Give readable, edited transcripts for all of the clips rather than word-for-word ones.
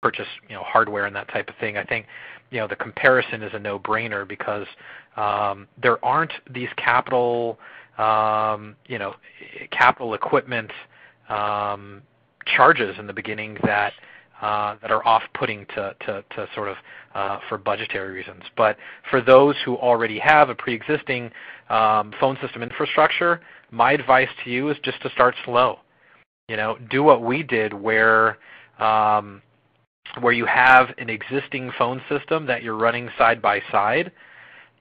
purchase hardware and that type of thing. I think the comparison is a no-brainer because there aren't these capital equipment charges in the beginning that are off-putting to sort of for budgetary reasons. But for those who already have a pre-existing phone system infrastructure, my advice to you is just to start slow. Do what we did where you have an existing phone system that you're running side by side,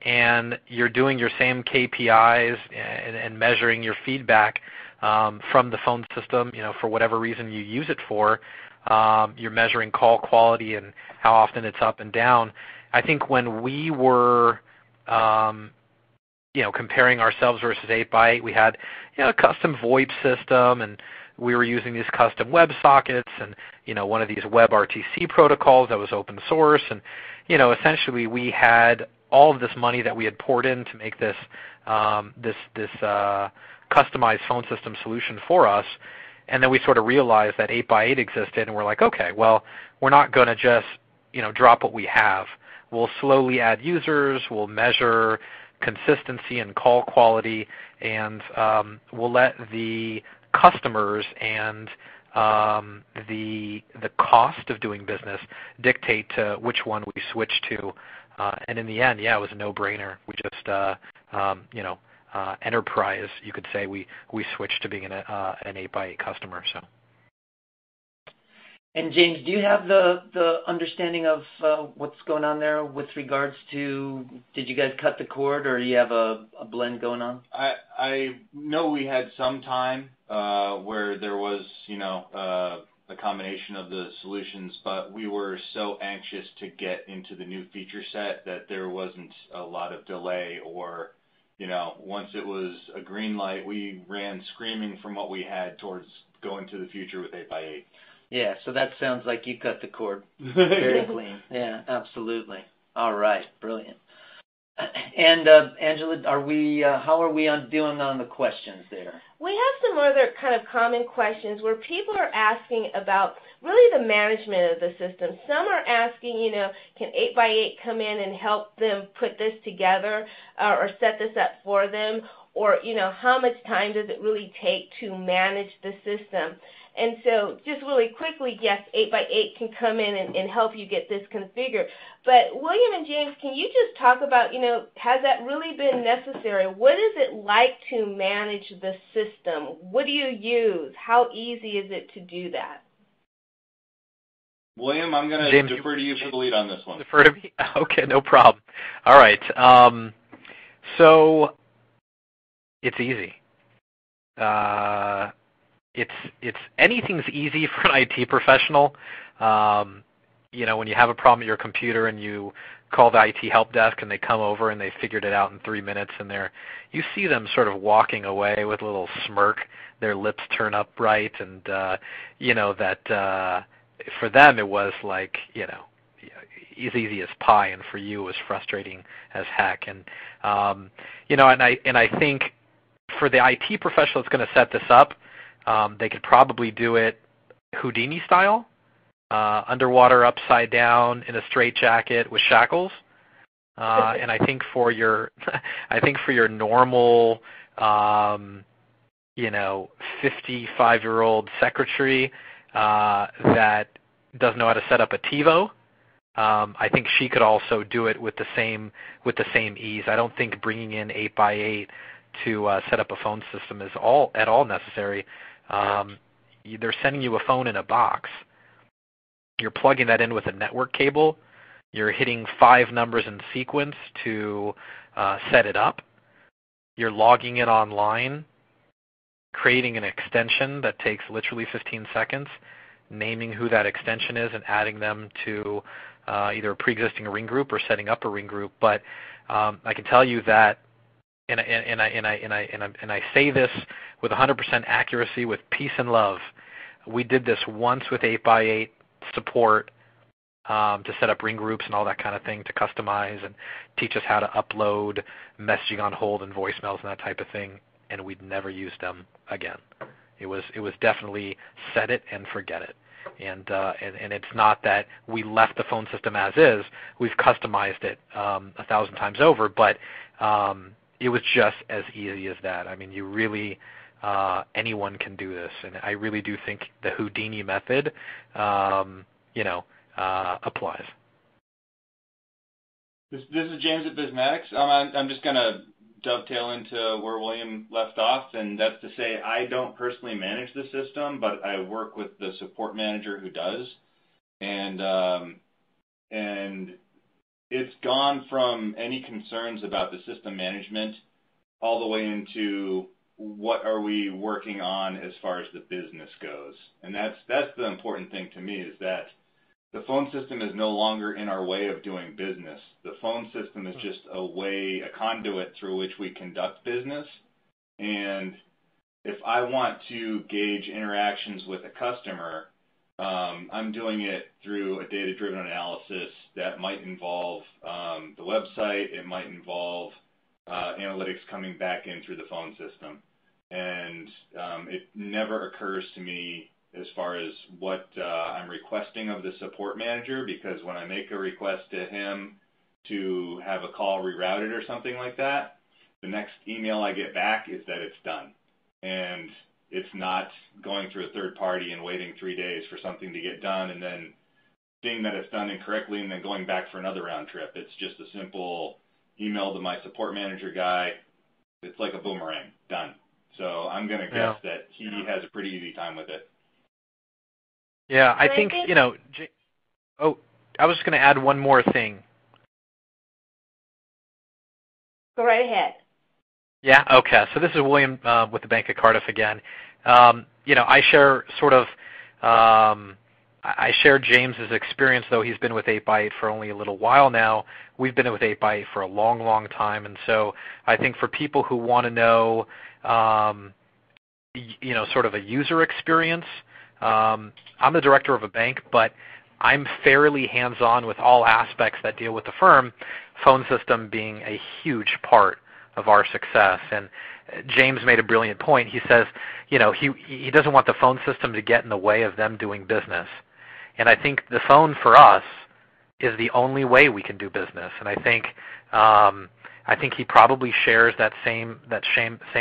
and you're doing your same KPIs and measuring your feedback from the phone system, for whatever reason you use it for. You're measuring call quality and how often it's up and down. I think when we were, comparing ourselves versus 8x8, we had, a custom VoIP system, and we were using these custom WebSockets and, one of these WebRTC protocols that was open source. And, essentially we had all of this money that we had poured in to make this, customized phone system solution for us. And then we sort of realized that 8x8 existed, and we're like, okay, well, we're not going to just, drop what we have. We'll slowly add users, we'll measure consistency and call quality, and we'll let the customers and the cost of doing business dictate to which one we switch to. And in the end, it was a no-brainer. We just, enterprise, you could say, we switched to being an 8x8 customer. So. And James, do you have the understanding of what's going on there with regards to, did you guys cut the cord, or do you have a blend going on? I know we had some time where there was, a combination of the solutions, but we were so anxious to get into the new feature set that there wasn't a lot of delay, or once it was a green light, we ran screaming from what we had towards going to the future with 8x8. Yeah, so that sounds like you cut the cord very clean. Yeah, absolutely. All right, brilliant. And Angela, how are we doing on the questions there? We have some other kind of common questions where people are asking about really the management of the system. Some are asking, can 8x8 come in and help them put this together or set this up for them? Or, how much time does it really take to manage the system? And so just really quickly, yes, 8x8 can come in and help you get this configured. But William and James, can you just talk about, has that really been necessary? What is it like to manage the system? What do you use? How easy is it to do that? William, I'm going to defer to you for the lead on this one. Defer to me? Okay, no problem. All right. So it's easy. It's anything's easy for an IT professional. When you have a problem at your computer and you call the IT help desk and they come over and they figured it out in 3 minutes, and you see them sort of walking away with a little smirk, their lips turn up right, and that for them it was like as easy as pie, and for you it was frustrating as heck. And and I think for the IT professional that's going to set this up, they could probably do it Houdini style, underwater, upside down, in a straitjacket with shackles. And I think for your, normal, 55-year-old secretary that doesn't know how to set up a TiVo, I think she could also do it with the same ease. I don't think bringing in 8x8 to set up a phone system is at all necessary. They're sending you a phone in a box. You're plugging that in with a network cable. You're hitting 5 numbers in sequence to set it up. You're logging it online, creating an extension that takes literally 15 seconds, naming who that extension is, and adding them to either a pre-existing ring group or setting up a ring group. But I can tell you that, and I say this with 100% accuracy, with peace and love. We did this once with 8x8 support to set up ring groups and all that kind of thing, to customize and teach us how to upload messaging on hold and voicemails and that type of thing, and we'd never used them again. It was definitely set it and forget it. And it's not that we left the phone system as is. We've customized it 1,000 times over, but it was just as easy as that. I mean, you really, anyone can do this, and I really do think the Houdini method, applies. This is James at Bizmatics. I'm just going to dovetail into where William left off, and that's to say I don't personally manage the system, but I work with the support manager who does. And it's gone from any concerns about the system management all the way into what are we working on as far as the business goes. And that's the important thing to me, is that the phone system is no longer in our way of doing business. The phone system is just a conduit through which we conduct business. And if I want to gauge interactions with a customer, I'm doing it through a data-driven analysis that might involve the website. It might involve analytics coming back in through the phone system. And it never occurs to me as far as what I'm requesting of the support manager, because when I make a request to him to have a call rerouted or something like that, the next email I get back is that it's done. And it's not going through a third party and waiting 3 days for something to get done and then seeing that it's done incorrectly and then going back for another round trip. It's just a simple email to my support manager guy. It's like a boomerang. Done. So I'm going to guess that he has a pretty easy time with it. Yeah, I think, I was just going to add one more thing. Go right ahead. Yeah, okay. So this is William with the Bank of Cardiff again. I share I share James's experience, though he's been with 8x8 for only a little while now. We've been with 8x8 for a long, long time, and so I think for people who want to know, sort of a user experience, I'm the director of a bank, but I'm fairly hands-on with all aspects that deal with the firm, phone system being a huge part of our success. And James made a brilliant point. He says, he doesn't want the phone system to get in the way of them doing business. And I think the phone for us is the only way we can do business. And I think he probably shares that same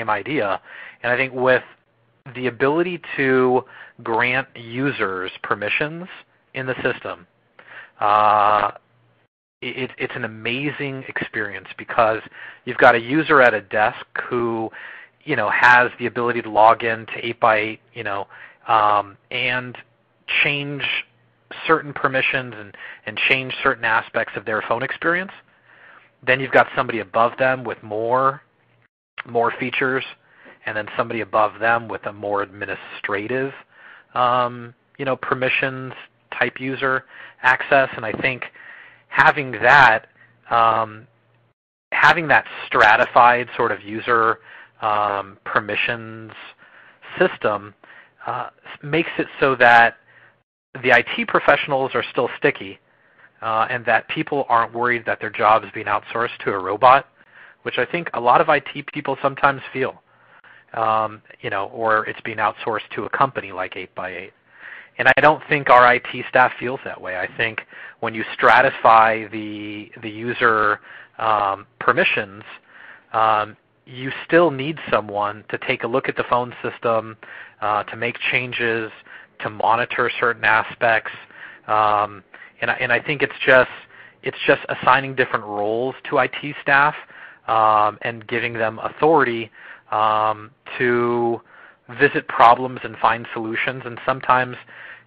idea. And I think with the ability to grant users permissions in the system, it's an amazing experience, because you've got a user at a desk who, has the ability to log in to 8x8, and change certain permissions and change certain aspects of their phone experience. Then you've got somebody above them with more features, and then somebody above them with a more administrative, permissions type user access. And I think having that stratified sort of user permissions system makes it so that the IT professionals are still sticky, and that people aren't worried that their job is being outsourced to a robot, which I think a lot of IT people sometimes feel, or it's being outsourced to a company like 8x8. And I don't think our IT staff feels that way. I think when you stratify the user permissions, you still need someone to take a look at the phone system, to make changes, to monitor certain aspects. And I think it's just assigning different roles to IT staff, and giving them authority to visit problems and find solutions. And sometimes,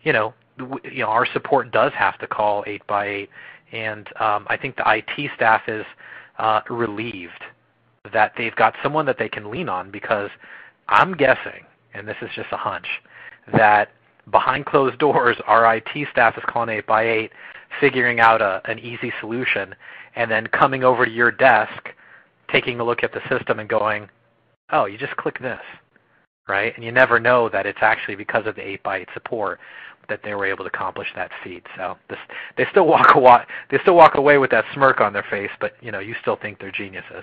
our support does have to call 8x8, and I think the IT staff is relieved that they've got someone that they can lean on, because I'm guessing, and this is just a hunch, that behind closed doors, our IT staff is calling 8x8, figuring out an easy solution, and then coming over to your desk, taking a look at the system and going, oh, you just click this, right? And you never know that it's actually because of the 8x8 support that they were able to accomplish that feat. So they still walk away with that smirk on their face, but you still think they're geniuses.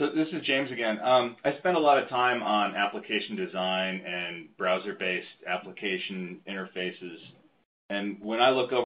So this is James again. I spend a lot of time on application design and browser-based application interfaces. And when I look over